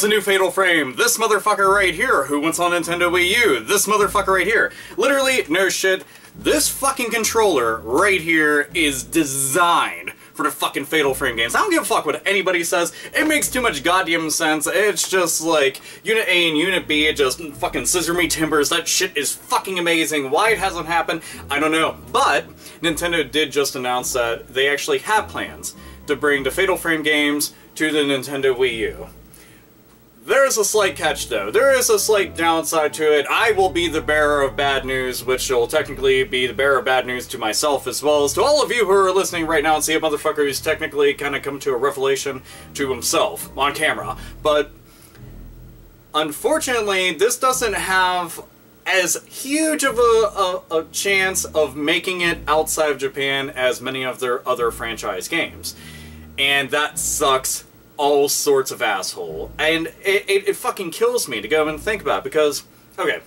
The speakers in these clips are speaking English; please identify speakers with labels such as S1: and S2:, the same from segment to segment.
S1: wants a new Fatal Frame? This motherfucker right here. Who wants on Nintendo Wii U? This motherfucker right here. Literally, no shit, this fucking controller right here is designed for the fucking Fatal Frame games. I don't give a fuck what anybody says. It makes too much goddamn sense. It's just like Unit A and Unit B, it just fucking scissor me timbers. That shit is fucking amazing. Why it hasn't happened, I don't know. But Nintendo did just announce that they actually have plans to bring the Fatal Frame games to the Nintendo Wii U. There's a slight catch though. There is a slight downside to it. I will be the bearer of bad news, which will technically be the bearer of bad news to myself as well as to all of you who are listening right now and see a motherfucker who's technically kind of come to a revelation to himself on camera. But unfortunately, this doesn't have as huge of a chance of making it outside of Japan as many of their other franchise games. And that sucks all sorts of asshole. And it fucking kills me to go and think about it because, okay,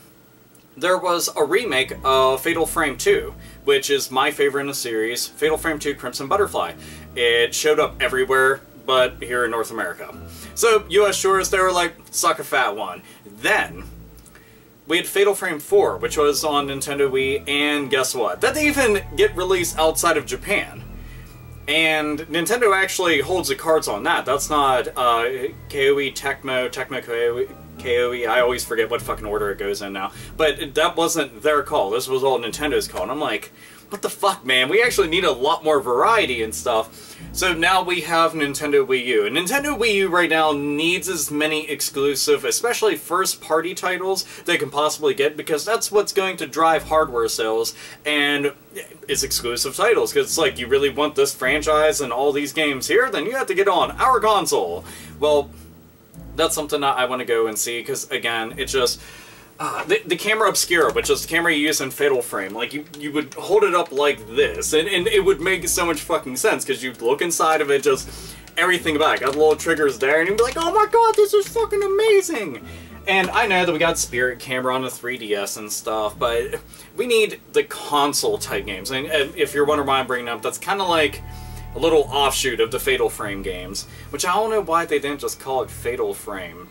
S1: there was a remake of Fatal Frame 2, which is my favorite in the series, Fatal Frame 2 Crimson Butterfly. It showed up everywhere but here in North America. So, US shores, they were like, suck a fat one. Then we had Fatal Frame 4, which was on Nintendo Wii, and guess what? That didn't even get released outside of Japan. And Nintendo actually holds the cards on that. That's not KOE, Tecmo, KOE, I always forget what fucking order it goes in now. But that wasn't their call. This was all Nintendo's call. And I'm like, what the fuck, man? We actually need a lot more variety and stuff. So now we have Nintendo Wii U. And Nintendo Wii U right now needs as many exclusive, especially first-party titles they can possibly get, because that's what's going to drive hardware sales, and it's exclusive titles. Because it's like, you really want this franchise and all these games here? Then you have to get on our console. Well, that's something that I want to go and see, because, again, it's just the camera Obscura, which is the camera you use in Fatal Frame, like, you would hold it up like this, and it would make so much fucking sense, because you'd look inside of it, just everything about it. Got the little triggers there, and you'd be like, oh my god, this is fucking amazing! And I know that we got Spirit Camera on the 3DS and stuff, but we need the console-type games. And if you're wondering why I'm bringing it up, that's kind of like a little offshoot of the Fatal Frame games, which I don't know why they didn't just call it Fatal Frame.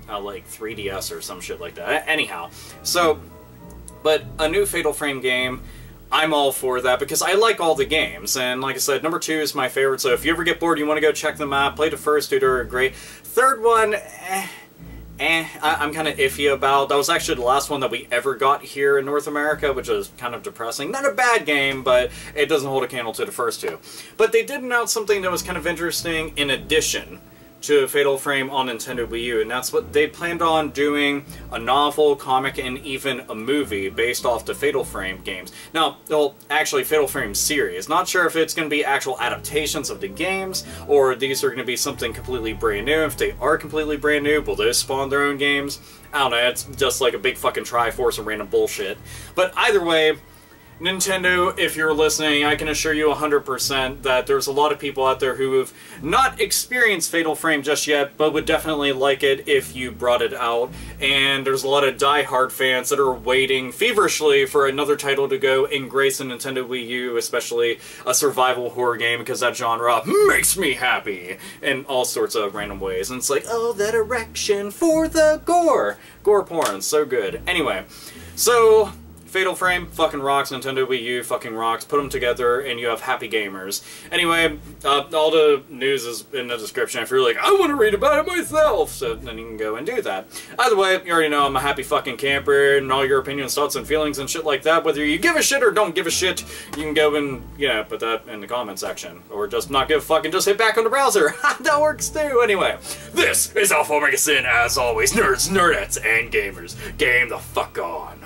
S1: Like 3DS or some shit like that. Anyhow, so, but a new Fatal Frame game, I'm all for that because I like all the games, and like I said, number 2 is my favorite, so if you ever get bored, you want to go check them out, play the first two, they're great. Third one, I'm kind of iffy about. That was actually the last one that we ever got here in North America, which is kind of depressing. Not a bad game, but it doesn't hold a candle to the first two. But they did announce something that was kind of interesting in addition to Fatal Frame on Nintendo Wii U, and that's what they planned on doing: a novel, comic, and even a movie based off the Fatal Frame games. Now, well, actually, Fatal Frame series. Not sure if it's going to be actual adaptations of the games, or these are going to be something completely brand new. If they are completely brand new, will those spawn their own games? I don't know, it's just like a big fucking Triforce of random bullshit. But either way, Nintendo, if you're listening, I can assure you 100% that there's a lot of people out there who have not experienced Fatal Frame just yet, but would definitely like it if you brought it out. And there's a lot of die-hard fans that are waiting feverishly for another title to go and grace a Nintendo Wii U, especially a survival horror game, because that genre makes me happy in all sorts of random ways. And it's like, oh, that erection for the gore! Gore porn, so good. Anyway, so Fatal Frame fucking rocks, Nintendo Wii U fucking rocks, put them together and you have happy gamers. Anyway, all the news is in the description if you're like, I want to read about it myself, so then you can go and do that. Either way, you already know I'm a happy fucking camper, and all your opinions, thoughts, and feelings and shit like that, whether you give a shit or don't give a shit, you can go and, you know, put that in the comment section. Or just not give a fuck and just hit back on the browser. That works too. Anyway, this is AlphaOmegaSin, as always. Nerds, nerdettes, and gamers. Game the fuck on.